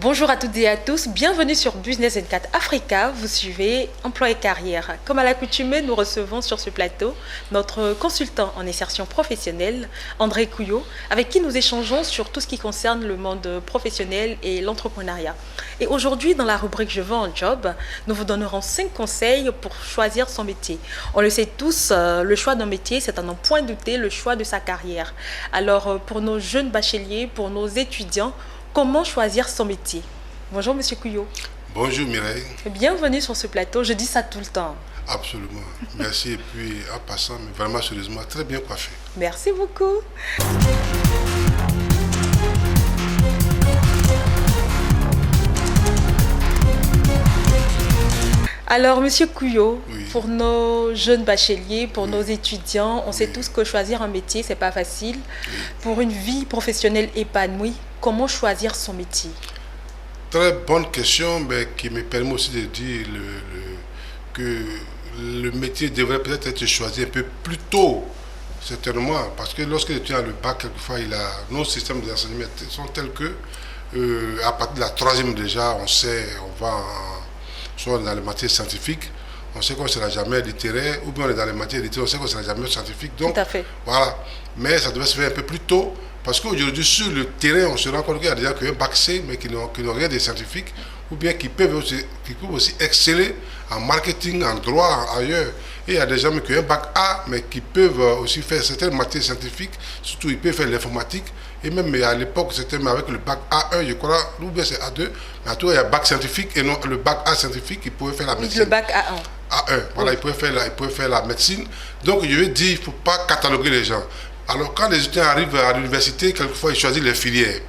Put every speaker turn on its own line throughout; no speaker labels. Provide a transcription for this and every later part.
Bonjour à toutes et à tous, bienvenue sur Business N4 Africa, vous suivez Emploi et Carrière. Comme à l'accoutumée, nous recevons sur ce plateau notre consultant en insertion professionnelle, André Couillot, avec qui nous échangeons sur tout ce qui concerne le monde professionnel et l'entrepreneuriat. Et aujourd'hui, dans la rubrique Je veux un job, nous vous donnerons 5 conseils pour choisir son métier. On le sait tous, le choix d'un métier, c'est à n'en point douter le choix de sa carrière. Alors, pour nos jeunes bacheliers, pour nos étudiants, comment choisir son métier? Bonjour Monsieur Couillot.
Bonjour Mireille.
Bienvenue sur ce plateau, je dis ça tout le temps.
Absolument. Merci et puis en passant, mais vraiment sérieusement, très bien coiffé.
Merci beaucoup. Alors, Monsieur Couillot,
Oui.
pour nos jeunes bacheliers, pour nos étudiants, on sait tous que choisir un métier, c'est pas facile. Pour une vie professionnelle épanouie, comment choisir son métier?
Très bonne question, mais qui me permet aussi de dire que le métier devrait peut-être être choisi un peu plus tôt, certainement, parce que lorsque tu as le bac, quelquefois, nos systèmes d'enseignement sont tels que, à partir de la troisième déjà, on sait, soit dans les matières scientifiques, on sait qu'on ne sera jamais littéraire, ou bien on est dans les matières littéraires, on sait qu'on ne sera jamais scientifique. Donc,
Tout à fait.
voilà. Mais ça devait se faire un peu plus tôt, parce qu'aujourd'hui, sur le terrain, on se rend compte qu'il y a des gens qui ont un bac C, mais qui n'ont rien de scientifique, ou bien qui peuvent aussi exceller en marketing, en droit, ailleurs. Et il y a des gens qui ont un bac A, mais qui peuvent aussi faire certaines matières scientifiques, surtout ils peuvent faire l'informatique. Et même à l'époque, c'était avec le bac A1, je crois, ou bien c'est A2, mais à tout, il y a bac scientifique et non le bac A scientifique, ils pouvaient faire la médecine.
Le bac A1.
A1, voilà,
Oui.
ils pouvaient faire la médecine. Donc, je veux dire, il ne faut pas cataloguer les gens. Alors, quand les étudiants arrivent à l'université, quelquefois, ils choisissent les filières.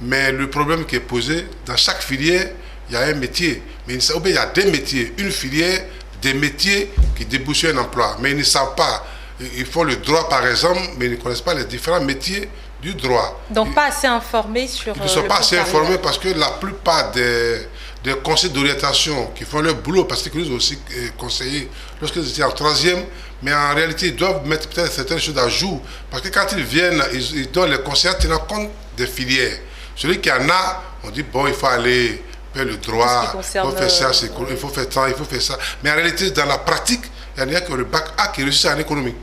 Mais le problème qui est posé, dans chaque filière, il y a un métier. Mais ou bien il y a des métiers, une filière, des métiers qui débouchent sur un emploi. Mais ils ne savent pas. Ils font le droit, par exemple, mais ils ne connaissent pas les différents métiers du droit.
Donc, pas assez informés sur
Ils ne sont
le
pas
cours
assez
de carrière.
informés parce que la plupart des conseils d'orientation qui font leur boulot, parce qu'ils nous ont aussi conseillé lorsqu'ils étaient en troisième, mais en réalité, ils doivent mettre peut-être certaines choses à jour. Parce que quand ils viennent, ils donnent les conseils en tenant compte des filières. Celui qui en a, on dit, bon, il faut aller faire le droit, il faut faire ça, il faut faire ça, il faut faire ça. Mais en réalité, dans la pratique, il y a des gens qui ont le bac A qui réussissent en économie.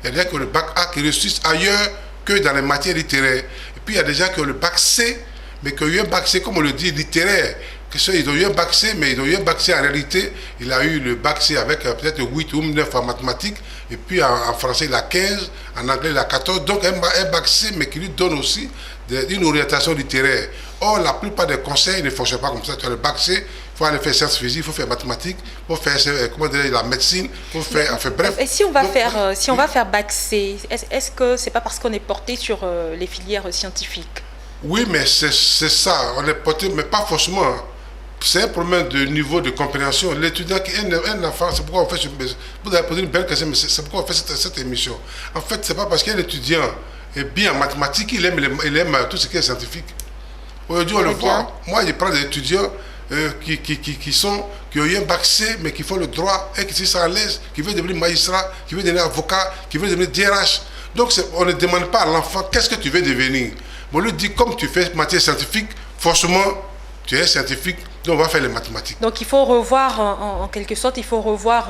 Il y a des gens qui ont le bac A qui réussissent ailleurs que dans les matières littéraires. Et puis, il y a des gens qui ont le bac C, mais qui ont eu un bac C, comme on le dit, littéraire. Ils ont eu un bac C, mais ils ont eu un bac C en réalité. Il a eu le bac C avec peut-être 8 ou 9 en mathématiques. Et puis en français, il a 15. En anglais, il a 14. Donc un bac C, mais qui lui donne aussi une orientation littéraire. Or, la plupart des conseils ne fonctionnent pas comme ça. Tu as le bac C, il faut aller faire sciences physiques, il faut faire mathématiques, il faut faire la médecine, il faut faire. Enfin, bref.
Et si on va
Donc,
on va faire bac C, est-ce que c'est pas parce qu'on est porté sur les filières scientifiques?
Oui, mais c'est ça. On est porté, mais pas forcément. C'est un problème de niveau de compréhension. L'étudiant qui est un enfant, c'est pourquoi on fait. Vous avez posé une belle question, mais c'est pourquoi on fait cette émission. En fait, c'est pas parce qu'un étudiant est bien en mathématiques, il aime tout ce qui est scientifique. Aujourd'hui, on le voit. Moi, je prends des étudiants qui ont eu un bac C, mais qui font le droit et qui sont à l'aise, qui veulent devenir magistrat, qui veulent devenir avocat, qui veulent devenir DRH. Donc, on ne demande pas à l'enfant qu'est-ce que tu veux devenir. On lui dit, comme tu fais matière scientifique, forcément, tu es scientifique, donc on va faire les mathématiques.
Donc il faut revoir, en quelque sorte, il faut revoir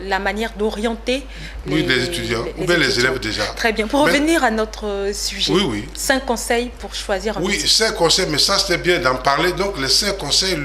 la manière d'orienter
les étudiants, ou bien les élèves déjà.
Très bien. Pour revenir à notre sujet,
oui.
5 conseils pour choisir un métier.
Oui, 5 conseils, mais ça c'était bien d'en parler. Donc les 5 conseils,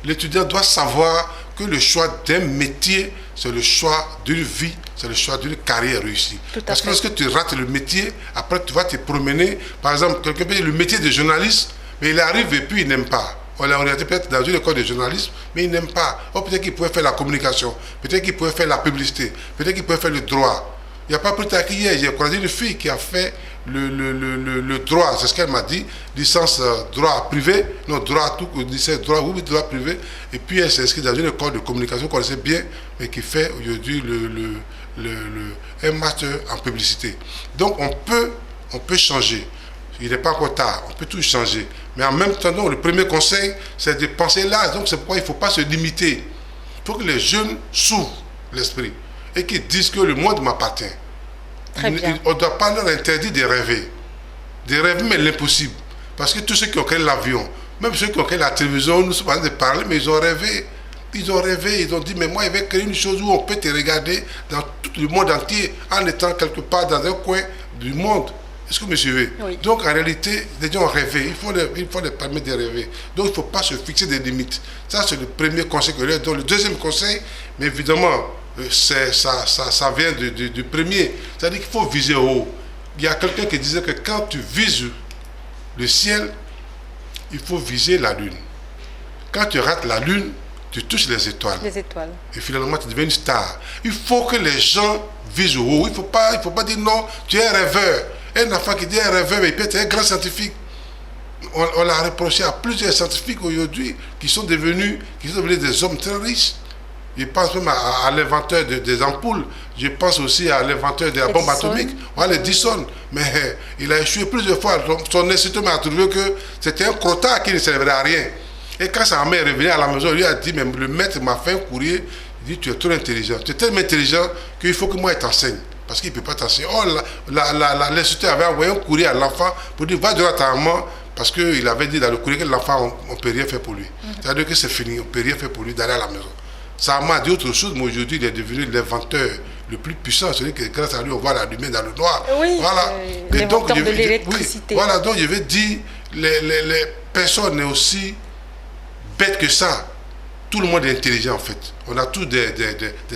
l'étudiant doit savoir que le choix d'un métier, c'est le choix d'une vie, c'est le choix d'une carrière réussie. Parce que lorsque tu rates le métier, après tu vas te promener. Par exemple, quelqu'un peut dire le métier de journaliste, mais il arrive et puis il n'aime pas. On l'a orienté peut-être dans une école de journalisme, mais il n'aime pas. Oh, peut-être qu'il pouvait faire la communication, peut-être qu'il pouvait faire la publicité, peut-être qu'il pouvait faire le droit. Il n'y a pas plus tard qu'hier, j'ai croisé une fille qui a fait le droit, c'est ce qu'elle m'a dit, licence droit privé, non, droit tout, licence droit, oui, droit privé, et puis elle s'est inscrite dans une école de communication qu'on connaissait bien, mais qui fait aujourd'hui un master en publicité. Donc on peut changer. Il n'est pas encore tard, on peut tout changer. Mais en même temps, donc, le premier conseil, c'est de penser là. Donc c'est pourquoi il ne faut pas se limiter. Il faut que les jeunes s'ouvrent l'esprit et qu'ils disent que le monde m'appartient. On ne doit pas leur interdire de rêver. De rêver, mais l'impossible. Parce que tous ceux qui ont créé l'avion, Même ceux qui ont créé la télévision, nous sommes en train de parler, mais ils ont rêvé. Ils ont rêvé, ils ont dit, mais moi, je vais créer une chose où on peut te regarder dans tout le monde entier, en étant quelque part dans un coin du monde. Est-ce que vous me suivez?
Oui.
Donc, en réalité, les gens ont rêvé. Il faut les permettre de rêver. Donc, il ne faut pas se fixer des limites. Ça, c'est le premier conseil que je leur donne. Le deuxième conseil, mais évidemment, ça vient du premier. C'est-à-dire qu'il faut viser haut. Il y a quelqu'un qui disait que quand tu vises le ciel, il faut viser la lune. Quand tu rates la lune, tu touches les étoiles.
Les étoiles.
Et finalement, tu deviens une star. Il faut que les gens visent haut. Il ne faut pas dire non, tu es un rêveur. Un enfant qui dit un rêveur, mais il peut être un grand scientifique. On l'a reproché à plusieurs scientifiques aujourd'hui qui sont devenus des hommes très riches. Je pense même à l'inventeur des ampoules. Je pense aussi à l'inventeur de la bombe atomique. Voilà, Edison. Mais il a échoué plusieurs fois. Son institut a trouvé que c'était un crotard qui ne servait à rien. Et quand sa mère est revenue à la maison, il lui a dit, mais le maître m'a fait un courrier. Il dit, tu es trop intelligent. Tu es tellement intelligent qu'il faut que moi, je t'enseigne. Parce qu'il ne peut pas t'enseigner. Oh, l'institut avait envoyé un courrier à l'enfant pour dire, va dire à ta maman, parce qu'il avait dit dans le courrier que l'enfant, on ne peut rien faire pour lui. C'est-à-dire que c'est fini, on ne peut rien faire pour lui d'aller à la maison. Ça m'a dit autre chose, mais aujourd'hui, il est devenu l'inventeur le plus puissant. C'est-à-dire que grâce à lui, on voit la lumière dans le noir.
Oui,
voilà.
L'inventeur de l'électricité.
Voilà, donc je vais dire, les personnes sont aussi bêtes que ça. Tout le monde est intelligent en fait. On a tous des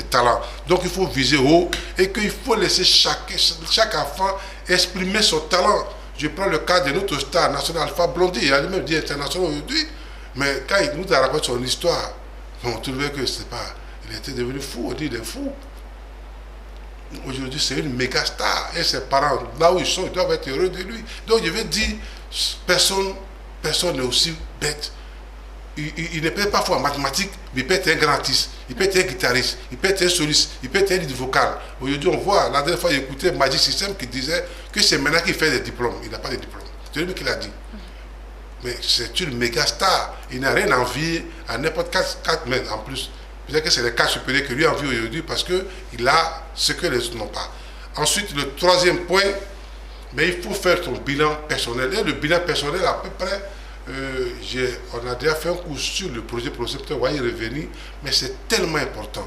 talents. Donc il faut viser haut et qu'il faut laisser chaque enfant exprimer son talent. Je prends le cas de notre star national Alpha Blondy. Il a même dit international aujourd'hui. Mais quand il nous a raconté son histoire, on trouvait que c'est pas. Il était devenu fou, on dit il est fou. Aujourd'hui, c'est une méga star. Et ses parents, là où ils sont, ils doivent être heureux de lui. Donc je vais dire, personne n'est aussi bête. Il n'est peut-être pas fort en mathématiques, mais il peut être un grand artiste, il peut être un guitariste, il peut être un soliste, il peut être un lead vocal. Aujourd'hui, on voit, la dernière fois, j'ai écouté Magic System qui disait que c'est maintenant qu'il fait des diplômes. Il n'a pas de diplôme. C'est lui qui l'a dit. Mais c'est une méga star. Il n'a rien à envier à n'importe quel mais en plus. Peut-être que c'est les cas supérieurs que lui envie aujourd'hui parce qu'il a ce que les autres n'ont pas. Ensuite, le troisième point, mais il faut faire son bilan personnel. Et le bilan personnel, à peu près, on a déjà fait un cours sur le projet peut-être on va y revenir, mais c'est tellement important.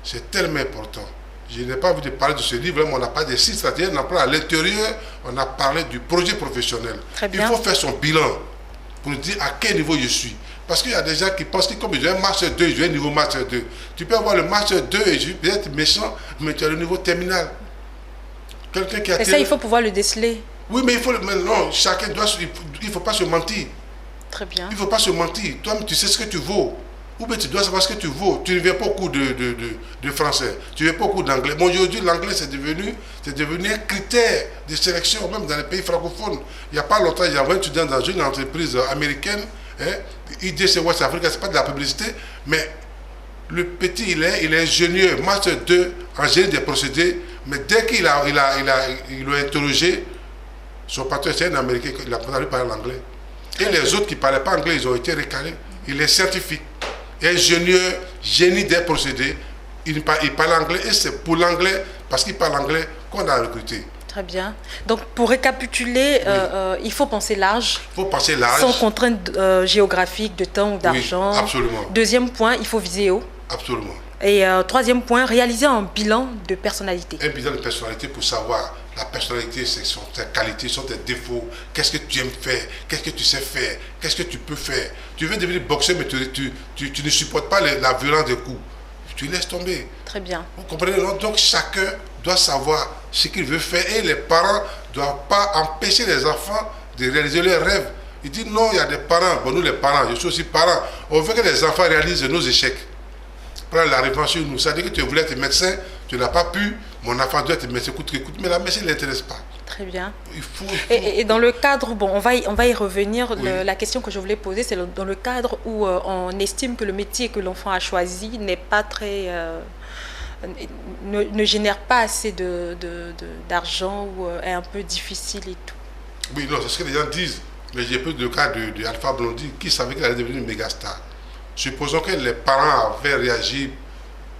C'est tellement important. Je n'ai pas envie de parler de ce livre, mais on n'a pas de six stratégies, on a parlé à l'intérieur, on a parlé du projet professionnel. Il faut faire son bilan pour dire à quel niveau je suis. Parce qu'il y a des gens qui pensent que comme j'ai un Master 2, j'ai un niveau Master 2. Tu peux avoir le Master 2 et je peux être méchant, mais tu as le niveau terminal. Quelqu'un qui a...
Et ça, il faut pouvoir le déceler.
Oui, mais non, chacun doit... Il ne faut pas se mentir.
Très bien.
Il ne faut pas se mentir. Toi-même, tu sais ce que tu vaux. Ou bien tu dois savoir ce que tu vaux. Tu ne viens pas au cours de français. Tu ne viens pas au cours d'anglais. Bon, aujourd'hui, l'anglais, c'est devenu un critère de sélection, même dans les pays francophones. Il n'y a pas longtemps, j'ai envoyé un étudiant dans une entreprise américaine. IDC West Africa, ce n'est pas de la publicité, mais le petit, il est ingénieur, Master 2 en génie des procédés, mais dès qu'il l'a interrogé, son patron, c'est un Américain, il a parlé par l'anglais. Et les autres qui ne parlaient pas anglais, ils ont été recalés. Il est scientifique, ingénieur, génie des procédés. Il parle anglais et c'est pour l'anglais, parce qu'il parle anglais, qu'on a recruté.
Très bien. Donc, pour récapituler, il faut penser large.
Il faut penser large.
Sans contrainte géographique, de temps ou d'argent.
Oui, absolument.
Deuxième point, il faut viser haut.
Absolument.
Et troisième point, réaliser un bilan de personnalité.
Un bilan de personnalité pour savoir la personnalité, c'est tes qualités, sont tes défauts. Qu'est-ce que tu aimes faire? Qu'est-ce que tu sais faire? Qu'est-ce que tu peux faire? Tu veux devenir boxeur, mais tu ne supportes pas la violence des coups. Tu laisses tomber.
Très bien.
Vous comprenez? Donc chacun doit savoir ce qu'il veut faire et les parents ne doivent pas empêcher les enfants de réaliser leurs rêves. Ils disent non, il y a des parents. Bon, nous les parents, je suis aussi parent. On veut que les enfants réalisent nos échecs. Prendre la réponse sur nous. Ça veut dire que tu voulais être médecin, tu n'as pas pu. Mon enfant doit être médecin, coûte que coûte. Mais la médecine ne l'intéresse pas.
Très bien.
Il faut...
Et dans le cadre, bon, on va y revenir.
Oui.
La question que je voulais poser, c'est dans le cadre où on estime que le métier que l'enfant a choisi n'est pas très... ne génère pas assez d'argent ou est un peu difficile et tout.
Oui, non, c'est ce que les gens disent. Mais j'ai pris le cas de Alpha Blondy qui savait qu'elle allait devenir une méga star. Supposons que les parents avaient réagi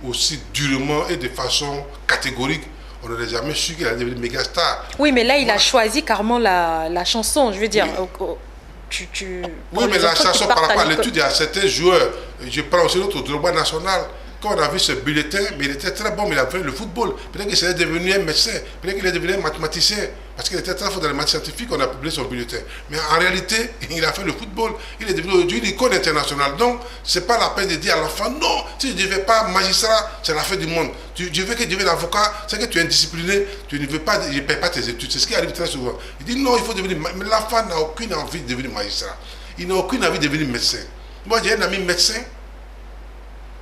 aussi durement et de façon catégorique, on n'aurait jamais su qu'il allait devenir une méga star.
Oui, mais là, il a choisi carrément la chanson, je veux dire.
Oui. Oui, mais la chanson par rapport à l'étude, il y a certains joueurs, je prends aussi l'autre droit national. Quand on a vu ce bulletin, mais il était très bon, mais il a fait le football. Peut-être qu'il serait devenu un médecin, peut-être qu'il est devenu un mathématicien, parce qu'il était très fort dans les maths scientifiques, on a publié son bulletin. Mais en réalité, il a fait le football, il est devenu aujourd'hui une icône internationale. Donc, ce n'est pas la peine de dire à l'enfant, non, si tu ne veux pas magistrat, c'est la fin du monde. Tu veux que tu deviennes avocat, c'est que tu es indiscipliné, tu ne veux pas, il ne paye pas tes études. C'est ce qui arrive très souvent. Il dit non, il faut devenir. Mais l'enfant n'a aucune envie de devenir magistrat. Il n'a aucune envie de devenir médecin. Moi, j'ai un ami médecin.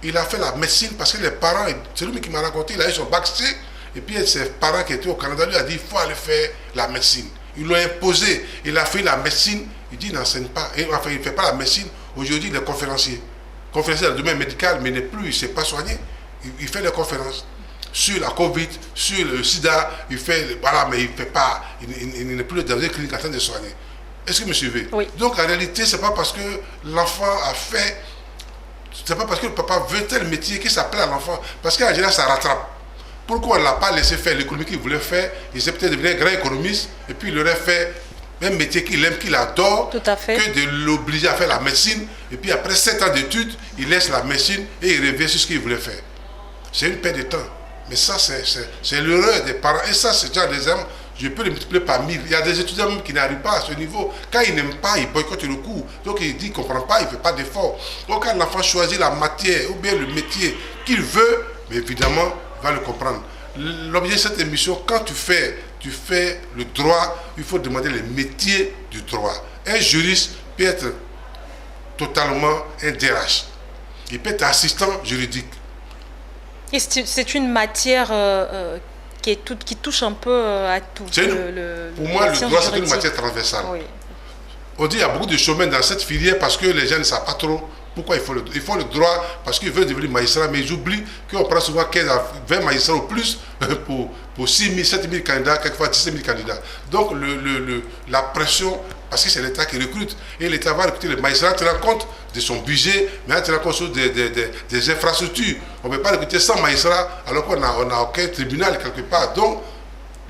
Il a fait la médecine parce que les parents, c'est lui qui m'a raconté, il a eu son bac C, et puis ses parents qui étaient au Canada lui a dit il faut aller faire la médecine. Ils l'ont imposé, il a fait la médecine, il dit il n'enseigne pas, enfin il ne fait pas la médecine, aujourd'hui il est conférencier. Conférencier dans le domaine médical, mais il n'est plus, il ne s'est pas soigné, il fait des conférences sur la Covid, sur le sida, il fait, voilà, mais il ne fait pas, il n'est plus dans une clinique en train de soigner. Est-ce que vous me suivez?
Oui.
Donc en réalité, ce n'est pas parce que l'enfant a fait. C'est pas parce que le papa veut tel métier qu'il s'appelle à l'enfant. Parce qu'en général, ça rattrape. Pourquoi on ne l'a pas laissé faire l'économie qu'il voulait faire? Il s'est peut-être devenu un grand économiste et puis il aurait fait un métier qu'il aime, qu'il adore,
tout à fait,
que de l'obliger à faire la médecine. Et puis après 7 ans d'études, il laisse la médecine et il revient sur ce qu'il voulait faire. C'est une perte de temps. Mais ça, c'est l'erreur des parents. Et ça, c'est déjà des hommes. Je peux le multiplier par 1000. Il y a des étudiants même qui n'arrivent pas à ce niveau. Quand ils n'aiment pas, ils boycottent le cours. Donc il dit qu'il ne comprend pas, il ne fait pas d'effort. Donc quand l'enfant choisit la matière ou bien le métier qu'il veut, mais évidemment, il va le comprendre. L'objet de cette émission, quand tu fais le droit, il faut demander les métiers du droit. Un juriste peut être totalement un DRH. Il peut être assistant juridique.
Et c'est une matière qui touche un peu à tout.
Pour moi, le droit, c'est une matière transversale. Oui. On dit qu'il y a beaucoup de chemins dans cette filière parce que les gens ne savent pas trop pourquoi ils font le droit, parce qu'ils veulent devenir magistrat, mais ils oublient qu'on prend souvent 15 à 20 magistrats au plus pour 6 000, 7 000 candidats, quelquefois 17 000 candidats. Donc la pression, parce que c'est l'État qui recrute, et l'État va recruter les magistrats en tenant compte de son budget, mais en tenant compte des infrastructures. On ne peut pas recruter 100 magistrats alors qu'on n'a aucun tribunal quelque part. Donc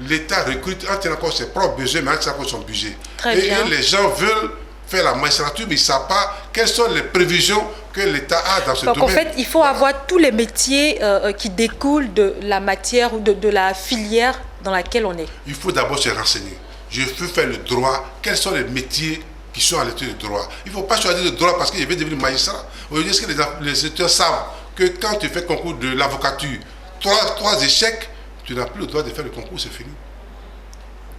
l'État recrute en tenant compte de ses propres besoins, mais en tenant compte de son budget. Et les gens veulent faire la magistrature, mais ils ne savent pas quelles sont les prévisions que l'État a dans ce domaine.
Donc en fait, il faut avoir tous les métiers qui découlent de la matière ou de la filière dans laquelle on est. Il
faut d'abord se renseigner. Je veux faire le droit. Quels sont les métiers qui sont à l'étude du droit? Il ne faut pas choisir le droit parce qu'il veut devenir magistrat. Aujourd'hui, est-ce que les étudiants savent que quand tu fais le concours de l'avocature, 3 échecs, tu n'as plus le droit de faire le concours, c'est fini.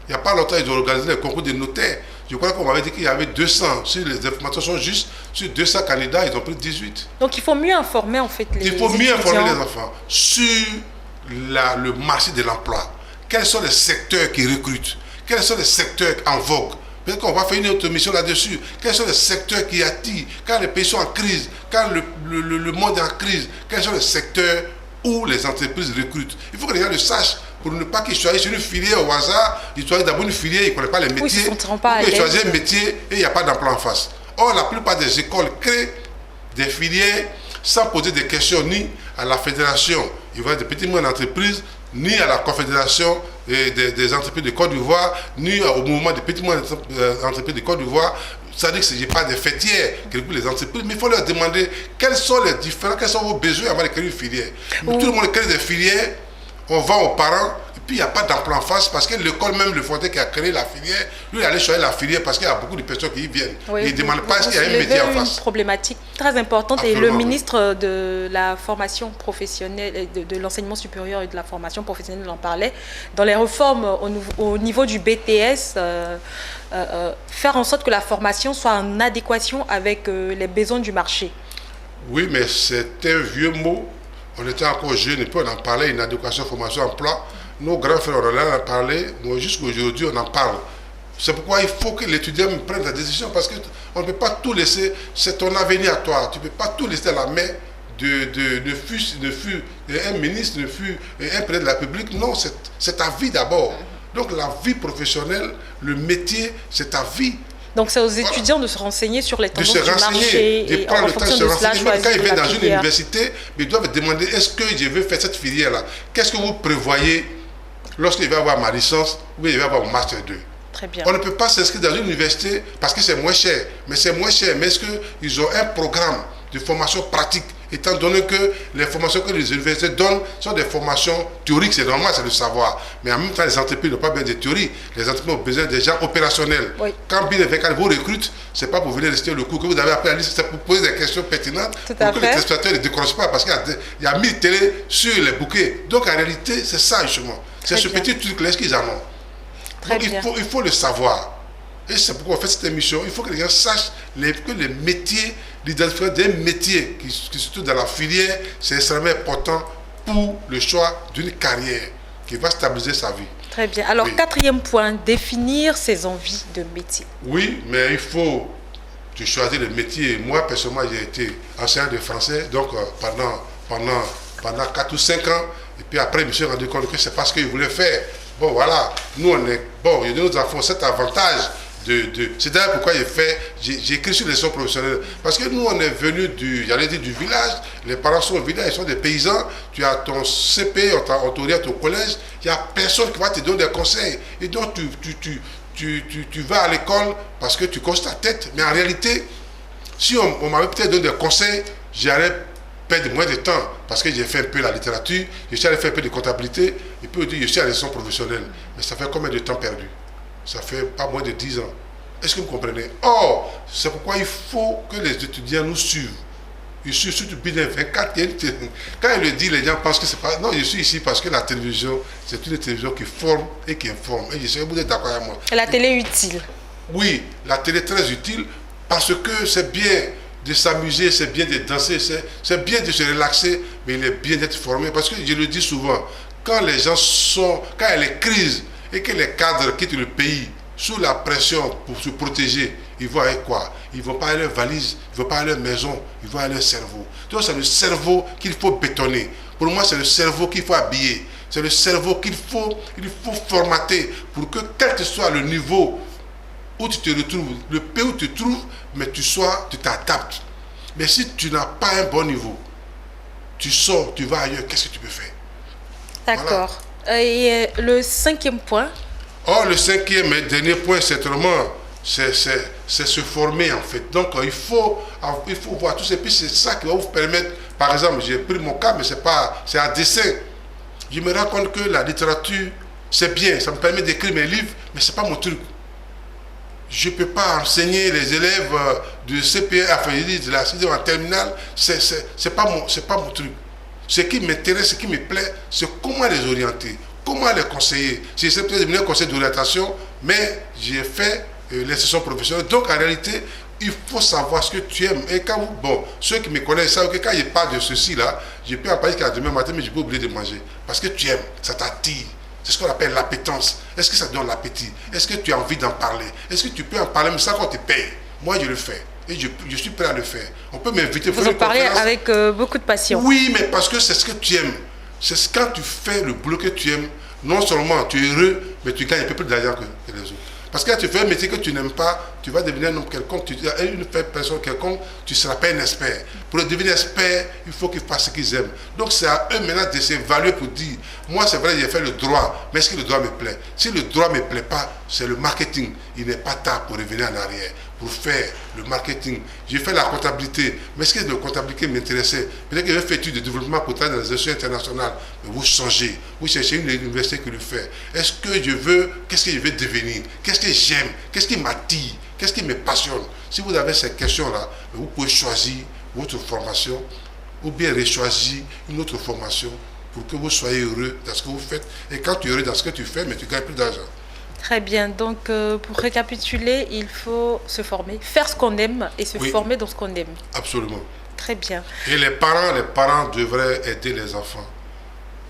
Il n'y a pas longtemps, ils ont organisé le concours des notaires. Je crois qu'on m'avait dit qu'il y avait 200. Si les informations sont justes, sur 200 candidats, ils ont pris 18.
Donc il faut mieux informer en fait les étudiants.
Il faut mieux informer les enfants sur le marché de l'emploi. Quels sont les secteurs qui recrutent? Quels sont les secteurs en vogue? Peut-être qu'on va faire une autre mission là-dessus. Quels sont les secteurs qui attirent? Quand les pays sont en crise, quand le monde est en crise, quels sont les secteurs où les entreprises recrutent? Il faut que les gens le sachent. Pour ne pas qu'ils choisissent une filière au hasard, ils choisissent d'abord une filière, ils ne connaissent pas les métiers.
Oui,
ils choisissent un métier et il n'y a pas d'emploi en face. Or, la plupart des écoles créent des filières sans poser des questions ni à la fédération, il va des petites moyennes entreprises, ni à la confédération des entreprises de Côte d'Ivoire, ni au mouvement des petites moyennes entreprises de Côte d'Ivoire. C'est-à-dire que ce n'est pas des fêtières qui recrutent les entreprises, mais il faut leur demander quels sont les différents, quels sont vos besoins avant de créer une filière. Tout le monde crée des filières. On vend aux parents, et puis il n'y a pas d'emploi en face, parce que l'école même, le fondateur qui a créé la filière, lui, il allait choisir la filière parce qu'il y a beaucoup de personnes qui y viennent.
Oui,
il ne demande pas s'il y a un métier en face.
C'est une problématique très importante. Absolument. Et le ministre de la formation professionnelle, de l'enseignement supérieur et de la formation professionnelle en parlait. Dans les réformes au niveau du BTS, faire en sorte que la formation soit en adéquation avec les besoins du marché.
Oui, mais c'est un vieux mot. On était encore jeunes et puis on en parlait, une éducation, formation, emploi. Nos grands frères, on en a parlé, mais jusqu'à aujourd'hui, on en parle. C'est pourquoi il faut que l'étudiant prenne la décision, parce qu'on ne peut pas tout laisser, c'est ton avenir à toi. Tu ne peux pas tout laisser à la main un ministre, ne fut un président de la République. Non, c'est ta vie d'abord. Donc la vie professionnelle, le métier, c'est ta vie.
Donc c'est aux étudiants de se renseigner sur les tendances du marché
de prendre le temps de se renseigner. Même quand ils viennent dans une université, ils doivent demander est-ce que je veux faire cette filière-là? Qu'est-ce que vous prévoyez lorsque je vais avoir ma licence ou je vais avoir mon master 2?
Très bien.
On ne peut pas s'inscrire dans une université parce que c'est moins cher. Mais c'est moins cher. Mais est-ce qu'ils ont un programme de formation pratique, étant donné que les formations que les universités donnent sont des formations théoriques, c'est normal, c'est le savoir. Mais en même temps, les entreprises n'ont pas besoin de théorie. Les entreprises ont besoin des gens opérationnels.
Oui.
Quand BIN24 vous recrute, ce n'est pas pour venir rester le cours que vous avez appris à lire, c'est pour poser des questions pertinentes pour que les téléspectateurs ne décrochent pas, parce qu'il y a 1000 télé sur les bouquets. Donc en réalité, c'est ça justement. C'est ce petit truc-là qu'ils en ont. Donc il faut le savoir. Et c'est pourquoi on fait cette émission. Il faut que les gens sachent que les métiers, l'identification des métiers qui se trouvent dans la filière, c'est extrêmement important pour le choix d'une carrière qui va stabiliser sa vie.
Très bien. Alors, oui. Quatrième point, définir ses envies de métier.
Oui, mais il faut choisir le métier. Moi, personnellement, j'ai été enseignant de français, donc pendant 4 ou 5 ans. Et puis après, je me suis rendu compte que c'est pas ce que je voulais faire. Bon, voilà. Nous, on est... Bon, nos enfants ont cet avantage c'est d'ailleurs pourquoi j'ai écrit sur les leçons professionnelles. Parce que nous, on est venus du village. Les parents sont au village, ils sont des paysans. Tu as ton CP, on t'oriente au collège. Il n'y a personne qui va te donner des conseils. Et donc, tu vas à l'école parce que tu causes ta tête. Mais en réalité, si on m'avait peut-être donné des conseils, j'aurais perdre moins de temps. Parce que j'ai fait un peu la littérature, je suis allé faire un peu de comptabilité. Et puis, je suis à la leçon professionnelle. Mais ça fait combien de temps perdu? Ça fait pas moins de 10 ans. Est-ce que vous comprenez? Or, c'est pourquoi il faut que les étudiants nous suivent. Je suis surtout BIN24. Quand il le dit, les gens pensent que c'est pas... Non, je suis ici parce que la télévision, c'est une télévision qui forme et qui informe. Et je sais que vous êtes d'accord avec moi.
Et la télé utile.
Oui, la télé est très utile parce que c'est bien de s'amuser, c'est bien de danser, c'est bien de se relaxer, mais il est bien d'être formé. Parce que je le dis souvent, quand les gens sont... Quand il y a les crises, et que les cadres quittent le pays sous la pression pour se protéger, ils vont avec quoi? Ils ne vont pas à leur valise, ils ne vont pas à leur maison, ils vont à leur cerveau. Donc c'est le cerveau qu'il faut bétonner. Pour moi, c'est le cerveau qu'il faut habiller. C'est le cerveau qu'il faut formater pour que quel que soit le niveau où tu te retrouves, le pays où tu te trouves, mais tu t'adaptes. Mais si tu n'as pas un bon niveau, tu sors, tu vas ailleurs, qu'est-ce que tu peux faire?
D'accord. Voilà. Et le cinquième point?
Oh, le cinquième et dernier point, c'est vraiment, c'est se former en fait. Donc, il faut voir tout ça. Et puis, c'est ça qui va vous permettre, par exemple, j'ai pris mon cas, mais c'est un dessin. Je me rends compte que la littérature, c'est bien, ça me permet d'écrire mes livres, mais ce n'est pas mon truc. Je ne peux pas enseigner les élèves de CPA, enfin, de la sixième en terminale, c'est pas mon truc. Ce qui m'intéresse, ce qui me plaît, c'est comment les orienter, comment les conseiller. J'ai peut-être devenu un conseil d'orientation, mais j'ai fait les sessions professionnelles. Donc en réalité, il faut savoir ce que tu aimes. Et quand ceux qui me connaissent savent que quand je parle de ceci là, je peux en parler qu'à demain matin, mais je peux oublier de manger. Parce que tu aimes, ça t'attire. C'est ce qu'on appelle l'appétence. Est-ce que ça donne l'appétit? Est-ce que tu as envie d'en parler? Est-ce que tu peux en parler, mais ça qu'on te paye? Moi, je le fais. Et je suis prêt à le faire. On peut m'inviter.
Vous en parlez avec beaucoup de passion.
Oui, mais parce que c'est ce que tu aimes. C'est quand tu fais le boulot que tu aimes, non seulement tu es heureux, mais tu gagnes un peu plus d'argent que les autres. Parce que quand tu fais un métier que tu n'aimes pas, tu vas devenir un homme quelconque, une personne quelconque, tu ne seras pas un expert. Pour devenir expert, il faut qu'ils fassent ce qu'ils aiment. Donc c'est à eux maintenant de s'évaluer pour dire, moi c'est vrai, j'ai fait le droit, mais est-ce que le droit me plaît? Si le droit ne me plaît pas, c'est le marketing. Il n'est pas tard pour revenir en arrière, pour faire le marketing. J'ai fait la comptabilité, mais est-ce que la comptabilité m'intéressait? Peut-être que j'ai fait études de développement pour travailler dans les institutions internationales, mais vous changez, vous cherchez une université qui le fait. Est-ce que je veux, qu'est-ce que je veux devenir? Qu'est-ce que j'aime? Qu'est-ce qui m'attire? Qu'est-ce qui me passionne? Si vous avez ces questions-là, vous pouvez choisir votre formation ou bien rechoisir une autre formation pour que vous soyez heureux dans ce que vous faites. Et quand tu es heureux dans ce que tu fais, mais tu gagnes plus d'argent.
Très bien. Donc, pour récapituler, il faut se former, faire ce qu'on aime et se former dans ce qu'on aime.
Absolument.
Très bien.
Et les parents devraient aider les enfants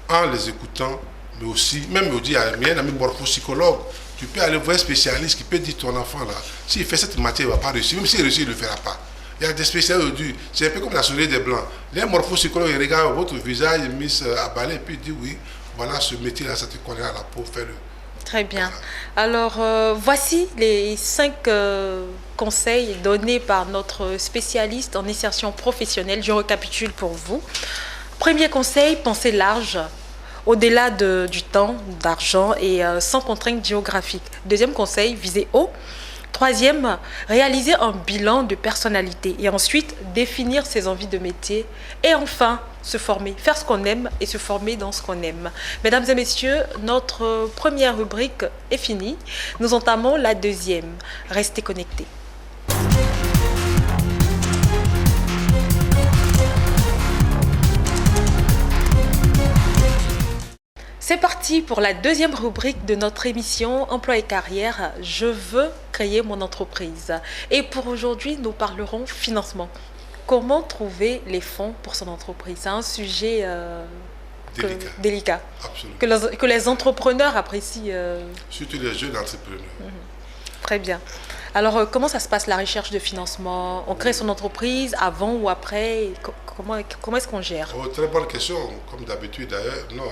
en les écoutant, mais aussi, même il y a un ami morphopsychologue. Tu peux aller voir un spécialiste qui peut dire ton enfant là, s'il fait cette matière, il ne va pas réussir. Même s'il réussit, il ne le fera pas. Il y a des spécialistes aujourd'hui. C'est un peu comme la souris des blancs. Les morphopsychologues, ils regardent votre visage, ils mis à balai, et puis ils disent oui, voilà ce métier-là, ça te connaît à la peau, fais-le.
Très bien. Alors, voici les 5 conseils donnés par notre spécialiste en insertion professionnelle. Je récapitule pour vous. Premier conseil, pensez large. au-delà du temps, d'argent et sans contrainte géographique. Deuxième conseil, viser haut. Troisième, réaliser un bilan de personnalité et ensuite définir ses envies de métier. Et enfin, se former, faire ce qu'on aime et se former dans ce qu'on aime. Mesdames et messieurs, notre première rubrique est finie. Nous entamons la deuxième. Restez connectés. C'est parti pour la deuxième rubrique de notre émission Emploi et carrière. Je veux créer mon entreprise. Et pour aujourd'hui, nous parlerons financement. Comment trouver les fonds pour son entreprise? C'est un sujet délicat. Que les entrepreneurs apprécient.
Surtout les jeunes entrepreneurs.
Très bien. Alors, comment ça se passe la recherche de financement? On crée son entreprise avant ou après? Comment est-ce qu'on gère?
Oh, très bonne question, comme d'habitude d'ailleurs. Non,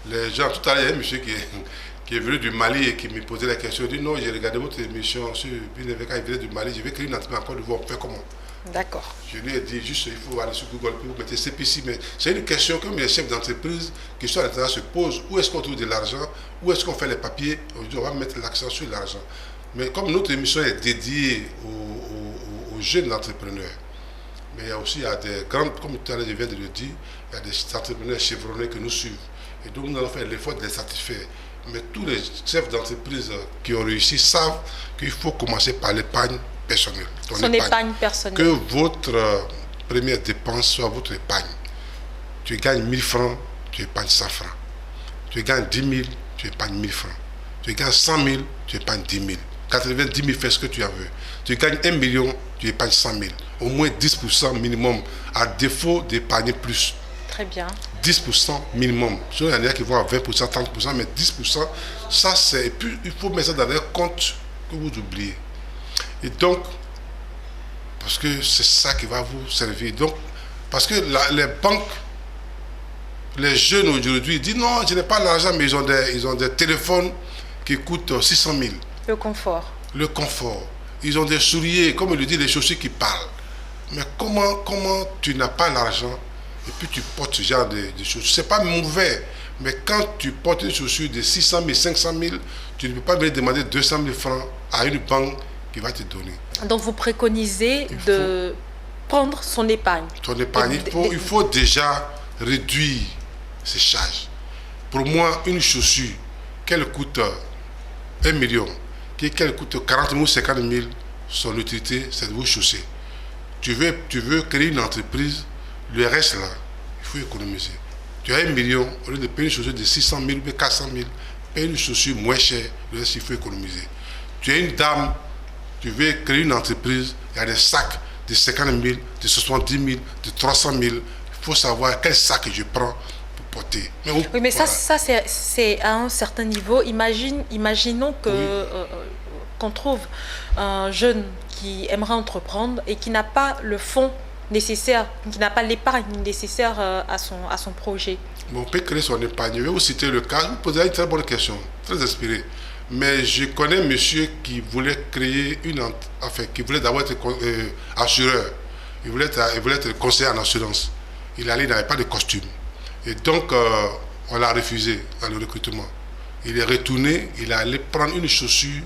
les gens, tout à l'heure, il y a un monsieur qui est venu du Mali et qui me posait la question. Il dit non, j'ai regardé votre émission sur BNVK, il venait du Mali, je vais créer une entreprise encore de vous, on fait comment?
D'accord.
Je lui ai dit juste, il faut aller sur Google, vous mettez CPC, mais c'est une question que mes chefs d'entreprise qui sont à l'intérieur se posent. Où est-ce qu'on trouve de l'argent? Où est-ce qu'on fait les papiers? Aujourd'hui, on va mettre l'accent sur l'argent. Mais comme notre émission est dédiée aux jeunes entrepreneurs, mais il y a aussi des grandes, comme tout à l'heure je viens de le dire, il y a des entrepreneurs chevronnés que nous suivent. Et donc nous allons faire l'effort de les satisfaire. Mais tous les chefs d'entreprise qui ont réussi savent qu'il faut commencer par l'épargne personnelle.
Son épargne personnelle.
Que votre première dépense soit votre épargne. Tu gagnes 1000 francs, tu épargnes 100 francs. Tu gagnes 10 000, tu épargnes 1000 francs. Tu gagnes 100 000, tu épargnes 10 000. 90 000, fais ce que tu en veux. Tu gagnes 1 million, tu épargnes 100 000. Au moins 10% minimum, à défaut d'épargner plus.
Très bien.
10% minimum. Il y en a qui vont à 20%, 30%, mais 10%, ça c'est... Et puis, il faut mettre ça dans un compte que vous oubliez. Et donc, parce que c'est ça qui va vous servir. Donc, parce que les banques, les jeunes aujourd'hui disent non, je n'ai pas l'argent, mais ils ont des téléphones qui coûtent 600 000.
Le confort.
Le confort. Ils ont des souliers, comme il le dit, les chaussures qui parlent. Mais comment tu n'as pas l'argent et puis tu portes ce genre de chaussures? Ce n'est pas mauvais, mais quand tu portes une chaussure de 600 000, 500 000, tu ne peux pas venir demander 200 000 francs à une banque qui va te donner.
Donc vous préconisez de prendre son épargne.
Ton épargne, il faut déjà réduire ses charges. Pour moi, une chaussure, qu'elle coûte 1 million, qu'elle coûte 40 000 ou 50 000, son utilité, c'est de vous chausser. Tu veux créer une entreprise, le reste là, il faut économiser. Tu as 1 million, au lieu de payer une chaussure de 600 000 ou 400 000, paye une chaussure moins chère, le reste il faut économiser. Tu es une dame, tu veux créer une entreprise, il y a des sacs de 50 000, de 70 000, de 300 000. Il faut savoir quel sac je prends pour porter. Mais
oui, mais voilà. ça c'est à un certain niveau. Imaginons qu'on trouve un jeune qui aimerait entreprendre et qui n'a pas le fonds nécessaire, qui n'a pas l'épargne nécessaire à son projet.
Bon, on peut créer son épargne. Je vais vous citer le cas. Vous posez une très bonne question, très inspirée. Mais je connais un monsieur qui voulait créer qui voulait d'abord être assureur. Il voulait être conseiller en assurance. Il n'avait pas de costume. Et donc, on l'a refusé dans le recrutement. Il est retourné, il est allé prendre une chaussure.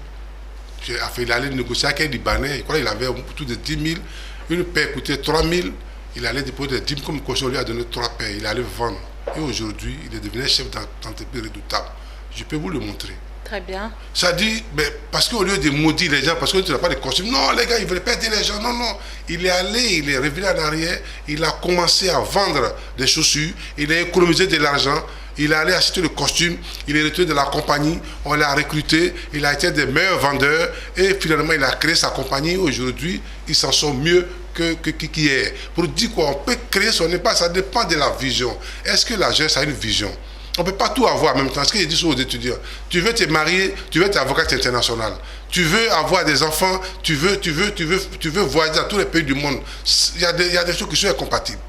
Il allait négocier avec un Libanais. Il avait autour de 10 000. Une paire coûtait 3 000. Il allait déposer des 10 000 comme caution. On lui a donné 3 paires. Il allait vendre. Et aujourd'hui, il est devenu chef d'entreprise redoutable. Je peux vous le montrer.
Très bien.
Ça dit, mais parce qu'au lieu de maudire les gens, parce que tu n'as pas de costume, non, les gars, ils ne veulent pas aider les gens. Non, non. Il est allé, il est revenu en arrière. Il a commencé à vendre des chaussures. Il a économisé de l'argent. Il est allé acheter le costume, il est retourné de la compagnie, on l'a recruté, il a été des meilleurs vendeurs et finalement il a créé sa compagnie. Aujourd'hui, il s'en sort mieux qui est. Pour dire quoi, on peut créer son épargne, ça dépend de la vision. Est-ce que la jeunesse a une vision? On ne peut pas tout avoir en même temps. Ce qu'il dit aux étudiants, tu veux te marier, tu veux être avocate internationale, tu veux avoir des enfants, tu veux voyager dans tous les pays du monde. Il y a des choses qui sont incompatibles.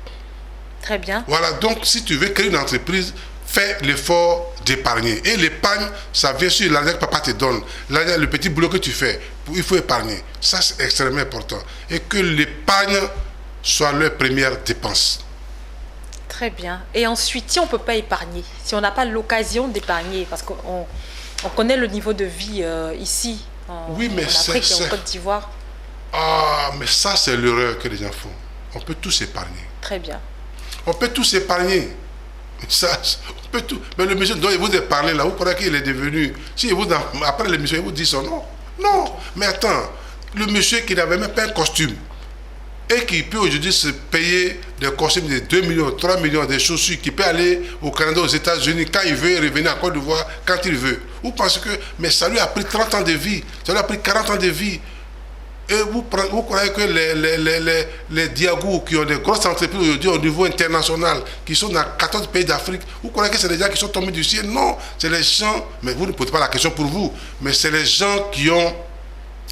Très bien.
Voilà, donc si tu veux créer une entreprise, fais l'effort d'épargner. Et l'épargne, ça vient sur l'argent que papa te donne. Le petit boulot que tu fais, il faut épargner. Ça, c'est extrêmement important. Et que l'épargne soit leur première dépense.
Très bien. Et ensuite, si on ne peut pas épargner, si on n'a pas l'occasion d'épargner, parce qu'on connaît le niveau de vie ici, en Afrique et en Côte d'Ivoire.
Ah, mais ça, c'est l'erreur que les gens font. On peut tous épargner.
Très bien.
On peut tous épargner. Ça, on peut tout. Mais le monsieur dont il vous a parlé là, vous croyez qu'il est devenu. Si vous, après l'émission, il vous dit son nom. Non. Mais attends, le monsieur qui n'avait même pas un costume et qui peut aujourd'hui se payer des costumes de 2 millions, 3 millions, des chaussures, qui peut aller au Canada, aux États-Unis quand il veut, revenir à Côte d'Ivoire quand il veut. Vous pensez que. Mais ça lui a pris 30 ans de vie, ça lui a pris 40 ans de vie. Et vous croyez que les diagos qui ont des grosses entreprises aujourd'hui au niveau international, qui sont dans 14 pays d'Afrique, vous croyez que c'est les gens qui sont tombés du ciel? Non, c'est les gens, mais vous ne posez pas la question pour vous, mais c'est les gens qui ont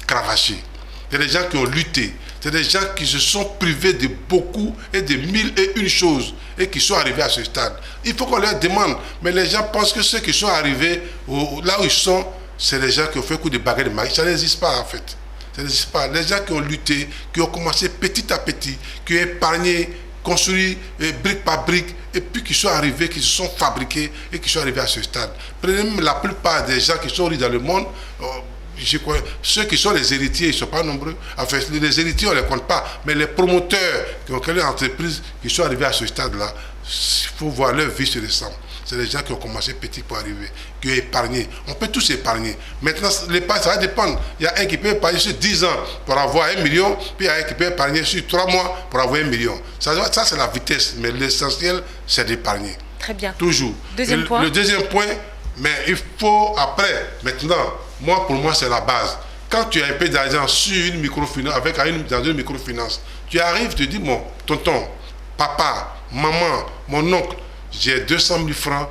cravaché, c'est les gens qui ont lutté, c'est des gens qui se sont privés de beaucoup et de mille et une choses et qui sont arrivés à ce stade. Il faut qu'on leur demande, mais les gens pensent que ceux qui sont arrivés là où ils sont, c'est les gens qui ont fait coup de baguette de maïs. Ça n'existe pas en fait. Ça n'existe pas. Les gens qui ont lutté, qui ont commencé petit à petit, qui ont épargné, construit brique par brique, et puis qui sont arrivés, qui se sont fabriqués et qui sont arrivés à ce stade. Prenez même la plupart des gens qui sont riches dans le monde, ceux qui sont les héritiers, ils ne sont pas nombreux. Enfin, les héritiers, on ne les compte pas, mais les promoteurs qui ont créé une entreprise, qui sont arrivés à ce stade-là, il faut voir leur vie se descendre. C'est les gens qui ont commencé petit pour arriver, qui ont épargné. On peut tous épargner. Maintenant, l'épargne, ça va dépendre. Il y a un qui peut épargner sur 10 ans pour avoir 1 million, puis il y a un qui peut épargner sur 3 mois pour avoir 1 million. Ça c'est la vitesse, mais l'essentiel, c'est d'épargner.
Très bien.
Toujours.
Deuxième point.
Le deuxième point, mais il faut après, maintenant, pour moi, c'est la base. Quand tu as un peu d'argent sur une microfinance, dans une microfinance, tu arrives, tu dis, mon tonton, papa, maman, mon oncle, j'ai 200 000 francs,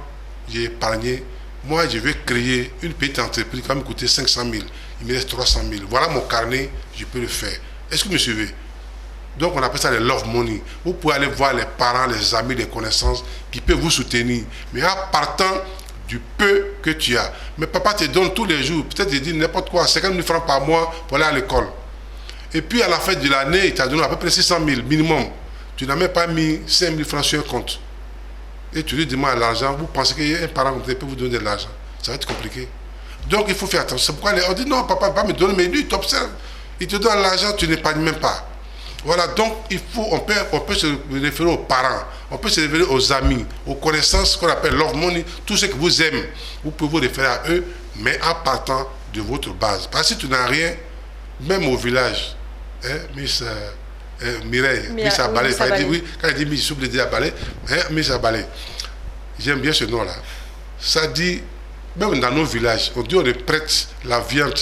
j'ai épargné. Moi, je vais créer une petite entreprise qui va me coûter 500 000. Il me reste 300 000. Voilà mon carnet, je peux le faire. Est-ce que vous me suivez? Donc, on appelle ça le love money. Vous pouvez aller voir les parents, les amis, les connaissances qui peuvent vous soutenir. Mais en partant du peu que tu as. Mais papa te donne tous les jours, peut-être il dit n'importe quoi, 50 000 francs par mois pour aller à l'école. Et puis, à la fin de l'année, il t'a donné à peu près 600 000 minimum. Tu n'as même pas mis 5 000 francs sur un compte. Et tu lui demandes l'argent, vous pensez qu'un parent peut vous donner de l'argent. Ça va être compliqué. Donc il faut faire attention. C'est pourquoi on dit non, papa ne va pas me donner, mais lui il t'observe. Il te donne l'argent, tu n'épargnes même pas. Voilà, donc on peut se référer aux parents, on peut se référer aux amis, aux connaissances qu'on appelle love money, tous ceux que vous aimez. Vous pouvez vous référer à eux, mais en partant de votre base. Parce que si tu n'as rien, même au village, Miss Mireille, Miss Abalé, quand il dit Miss, j'oublie de dire Abalé, Miss Abalé, j'aime bien ce nom-là. Ça dit, même dans nos villages, on dit on prête la viande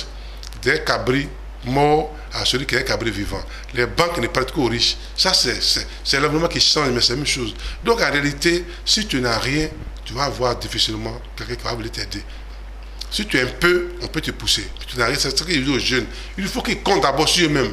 des cabris morts à celui qui est un cabri vivant. Les banques ne prêtent qu'aux riches. Ça, c'est l'environnement qui change, mais c'est la même chose. Donc en réalité, si tu n'as rien, tu vas avoir difficilement quelqu'un qui va venir t'aider. Si tu es un peu, on peut te pousser. Tu n'as rien, c'est ce qu'il dit aux jeunes. Il faut qu'ils comptent d'abord sur eux-mêmes.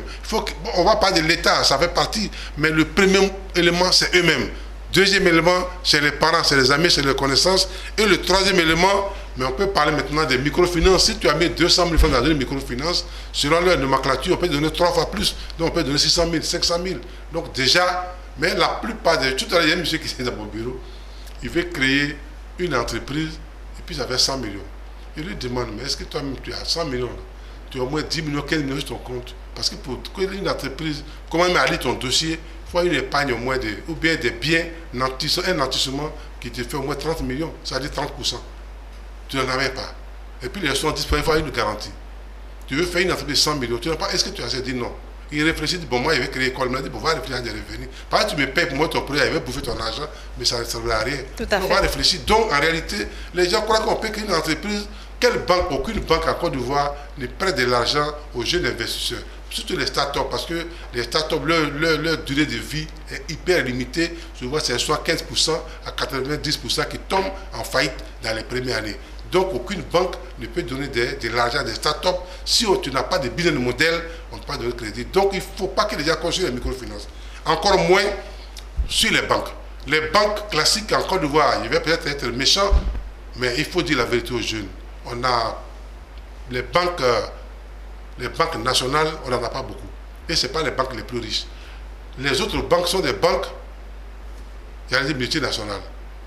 On va parler de l'État, ça fait partie, mais le premier élément, c'est eux-mêmes. Deuxième élément, c'est les parents, c'est les amis, c'est les connaissances. Et le troisième élément, mais on peut parler maintenant des microfinances. Si tu as mis 200 000 francs dans une microfinance, selon leur nomenclature, on peut donner 3 fois plus. Donc on peut donner 600 000, 500 000. Donc déjà, mais la plupart des... Tout à l'heure, il y a un monsieur qui est dans mon bureau. Il veut créer une entreprise et puis ça fait 100 millions. Il lui demande, mais est-ce que toi-même tu as 100 millions là? Tu as au moins 10 millions, 15 millions sur ton compte. Parce que pour créer une entreprise, comment même aller ton dossier, il faut une épargne au moins ou bien des biens, un nantissement qui te fait au moins 30 millions, ça veut dire 30%. Tu n'en avais pas. Et puis les 70%, il faut une garantie. Tu veux faire une entreprise de 100 millions, tu n'as pas, est-ce que tu as dit non? Il réfléchit, dit, bon, moi, il va créer l'école. Il m'a dit, bon, va réfléchir à des revenus. Par exemple, tu me payes pour moi ton projet, il va bouffer ton argent, mais ça ne servira à rien.
Tout à fait.
On va réfléchir. Donc, en réalité, les gens croient qu'on peut créer une entreprise. Quelle banque, aucune banque en Côte d'Ivoire ne prête de l'argent aux jeunes investisseurs. Surtout les startups, parce que les startups, leur durée de vie est hyper limitée. Souvent, c'est soit 15% à 90% qui tombent en faillite dans les premières années. Donc, aucune banque ne peut donner de l'argent à des startups. Si tu n'as pas de business model, on ne peut pas donner de crédit. Donc, il ne faut pas que les gens construisent les microfinances. Encore moins sur les banques. Les banques classiques en Côte d'Ivoire, il va peut-être être méchant, mais il faut dire la vérité aux jeunes. On a les banques nationales, on n'en a pas beaucoup. Et ce n'est pas les banques les plus riches. Les autres banques sont des banques il y a des multinationales.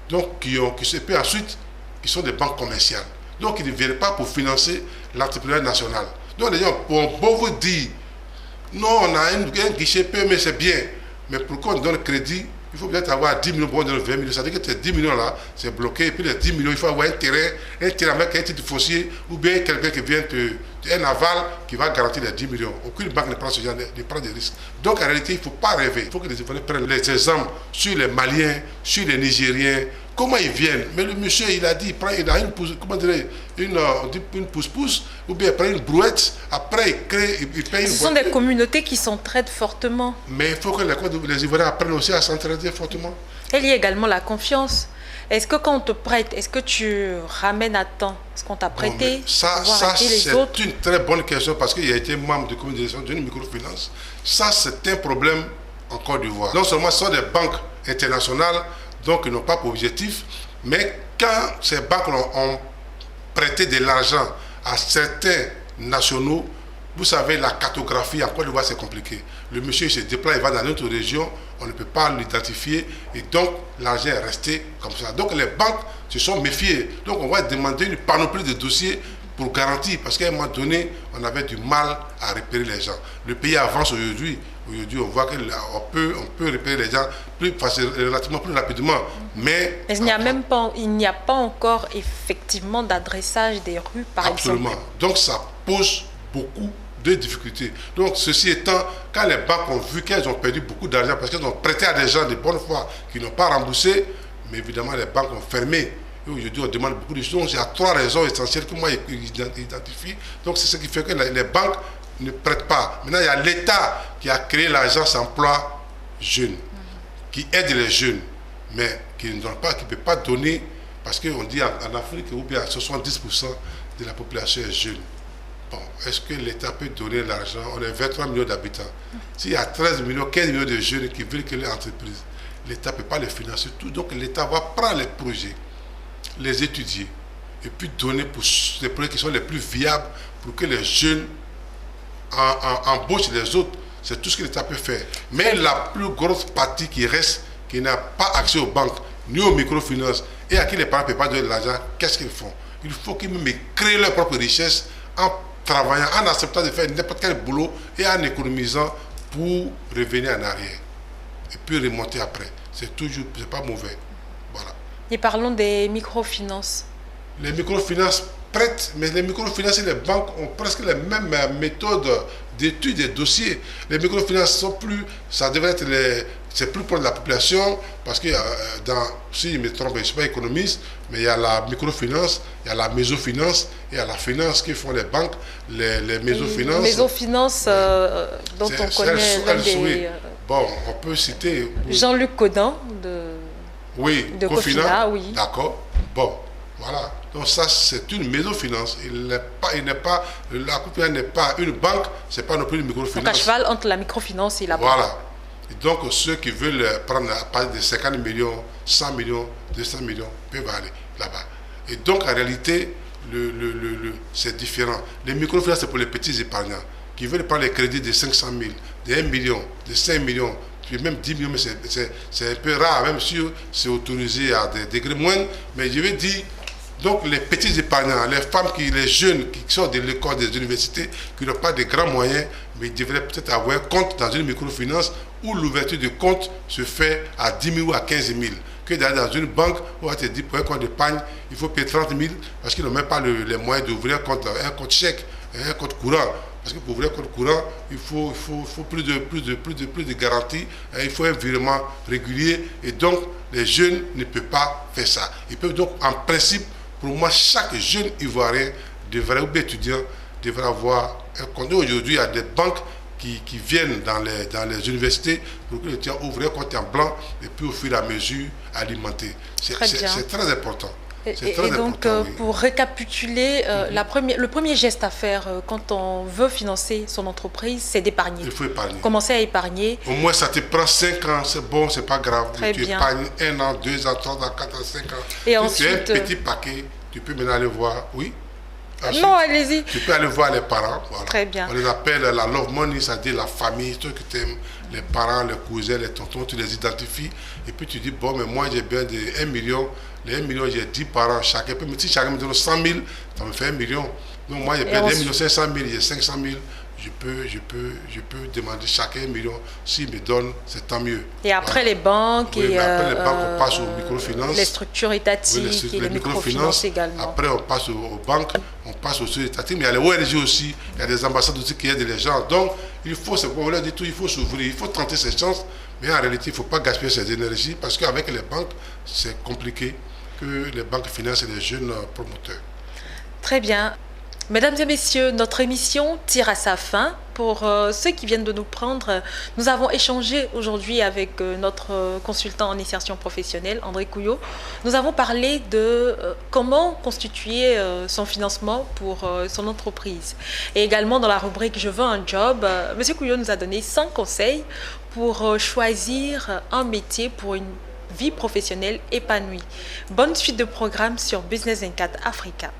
Donc, qui se paient ensuite, qui sont des banques commerciales. Donc, ils ne viennent pas pour financer l'entrepreneuriat national. Donc, les gens vont vous dire, non, on a un guichet PME, c'est bien. Mais pour qu'on donne crédit, il faut peut-être avoir 10 millions pour donner 20 millions. Ça veut dire que ces 10 millions-là, c'est bloqué. Et puis les 10 millions, il faut avoir un terrain avec un titre foncier ou bien quelqu'un qui vient un aval qui va garantir les 10 millions. Aucune banque ne prend ce genre de prend des risques. Donc en réalité, il ne faut pas rêver. Il faut que les Ivoiriens prennent les exemples sur les Maliens, sur les Nigériens. Comment ils viennent? Mais le monsieur, il a dit, il a une pousse-pousse, ou bien il prend une brouette, après il crée, il paye une
Ce sont des communautés qui s'entraident fortement.
Mais il faut que les Ivoiriens apprennent aussi à s'entraider fortement.
Il y a également la confiance. Est-ce que quand on te prête, est-ce que tu ramènes à temps ce qu'on t'a prêté?
Ça c'est une très bonne question parce qu'il a été membre de la communauté d'une microfinance. Ça, c'est un problème en Côte d'Ivoire. Non seulement ce sont des banques internationales, donc ils n'ont pas pour objectif, mais quand ces banques ont prêté de l'argent à certains nationaux, vous savez, la cartographie en Côte d'Ivoire, c'est compliqué. Le monsieur se déplace, il va dans une autre région, on ne peut pas l'identifier, et donc l'argent est resté comme ça. Donc les banques se sont méfiées. Donc on va demander une panoplie de dossiers pour garantir, parce qu'à un moment donné, on avait du mal à repérer les gens. Le pays avance aujourd'hui. Aujourd'hui, on voit qu'on peut repérer les gens relativement plus rapidement. Mais
il n'y a pas encore effectivement d'adressage des rues, par exemple.
Absolument. Donc ça pose beaucoup de difficultés. Donc ceci étant, quand les banques ont vu qu'elles ont perdu beaucoup d'argent parce qu'elles ont prêté à des gens de bonne foi qui n'ont pas remboursé, mais évidemment les banques ont fermé. Et aujourd'hui, on demande beaucoup de choses. Il y a 3 raisons essentielles que moi j'identifie. Donc c'est ce qui fait que les banques ne prêtent pas. Maintenant, il y a l'État qui a créé l'agence emploi jeune, qui aide les jeunes, mais qui ne donne pas, qui ne peut pas donner, parce qu'on dit en Afrique, ou bien 70% de la population est jeune. Bon, est-ce que l'État peut donner l'argent? On est 23 millions d'habitants. S'il y a 13 millions, 15 millions de jeunes qui veulent créer l'entreprise, l'État ne peut pas les financer tout. Donc l'État va prendre les projets, les étudier, et puis donner pour les projets qui sont les plus viables pour que les jeunes embauchent les autres. C'est tout ce que l'État peut faire. Mais la plus grosse partie qui reste, qui n'a pas accès aux banques, ni aux microfinances, et à qui les parents ne peuvent pas donner de l'argent, qu'est-ce qu'ils font? Il faut qu'ils même créent leur propre richesse en travaillant, en acceptant de faire n'importe quel boulot et en économisant pour revenir en arrière. Et puis remonter après. C'est pas mauvais. Voilà.
Et parlons des microfinances.
Les microfinances prêtent, mais les microfinances et les banques ont presque les mêmes méthodes d'études des dossiers. Les microfinances sont plus, ça devrait être c'est plus pour la population, parce que si je me trompe, je ne suis pas économiste, mais il y a la microfinance, il y a la mésofinance, et il y a la finance qui font les banques, les mésofinances.
Mésofinance, dont on connaît l'un des...
Bon, on peut citer...
Jean-Luc Codin de
Cofina,
oui.
D'accord. Bon, voilà. Donc ça, c'est une mésofinance. La Cofina n'est pas une banque, ce n'est pas non plus une microfinance.
Donc à cheval entre la microfinance et la banque.
Voilà. Et donc ceux qui veulent prendre à partir de 50 millions, 100 millions, 200 millions peuvent aller là-bas. Et donc en réalité, c'est différent. Les microfinances, c'est pour les petits épargnants qui veulent prendre les crédits de 500 000, de 1 million, de 5 millions, puis même 10 millions, mais c'est un peu rare, même si c'est autorisé à des degrés moindres. Mais je veux dire, donc les petits épargnants, les femmes, les jeunes qui sortent de l'école, des universités, qui n'ont pas de grands moyens, mais ils devraient peut-être avoir un compte dans une microfinance où l'ouverture de compte se fait à 10 000 ou à 15 000. Que d'aller dans une banque où on te dit pour un compte d'épargne, il faut payer 30 000 parce qu'ils n'ont même pas les moyens d'ouvrir un compte chèque, un compte courant. Parce que pour ouvrir un compte courant, il faut plus de garanties, il faut un virement régulier. Et donc, les jeunes ne peuvent pas faire ça. Ils peuvent donc, en principe, pour moi, chaque jeune Ivoirien ou étudiant devrait avoir un compte. Aujourd'hui, il y a des banques qui viennent dans les universités pour que les étudiants ouvrent un compte en blanc et puis au fur et à mesure alimenter. C'est très important.
Et donc, pour récapituler, le premier geste à faire quand on veut financer son entreprise, c'est d'épargner.
Il faut épargner.
Commencer à épargner.
Au moins, ça te prend 5 ans, c'est bon, c'est pas grave.
Très
tu
bien.
épargnes 1 an, 2 ans, 3 ans, 4 ans, 5 ans.
Et
si
ensuite,
tu as un petit paquet, tu peux maintenant aller voir. Oui. Ensuite,
non, allez-y.
tu peux aller voir les parents. Voilà.
Très bien.
On les appelle la love money, c'est-à-dire la famille, ceux que tu aimes, les parents, les cousins, les tontons, tu les identifies. Et puis tu dis, bon, mais moi j'ai bien de 1 million. Les 1 million, j'ai 10 parents. Chacun peut, si chacun me donne 100 000, ça me fait 1 million. Donc moi j'ai bien 1 million 500 000, j'ai 500 000. Je peux demander chacun 1 million. S'il me donne, c'est tant mieux.
Et après les banques,
oui, après les banques, on passe aux microfinances.
Les structures étatiques et les microfinances également.
Après, on passe aux banques, on passe aux structures étatiques. Mais il y a les ONG aussi, il y a des ambassades aussi qui aident les gens. Donc, il faut, c'est on leur dit tout, il faut s'ouvrir, il faut tenter ses chances. Mais en réalité, il ne faut pas gaspiller ses énergies parce qu'avec les banques, c'est compliqué que les banques financent les jeunes promoteurs.
Très bien. Mesdames et messieurs, notre émission tire à sa fin. Pour ceux qui viennent de nous prendre, nous avons échangé aujourd'hui avec notre consultant en insertion professionnelle, André Couillot. Nous avons parlé de comment constituer son financement pour son entreprise. Et également dans la rubrique « Je veux un job », M. Couillot nous a donné 5 conseils pour choisir un métier pour une vie professionnelle épanouie. Bonne suite de programme sur Business 24 Africa.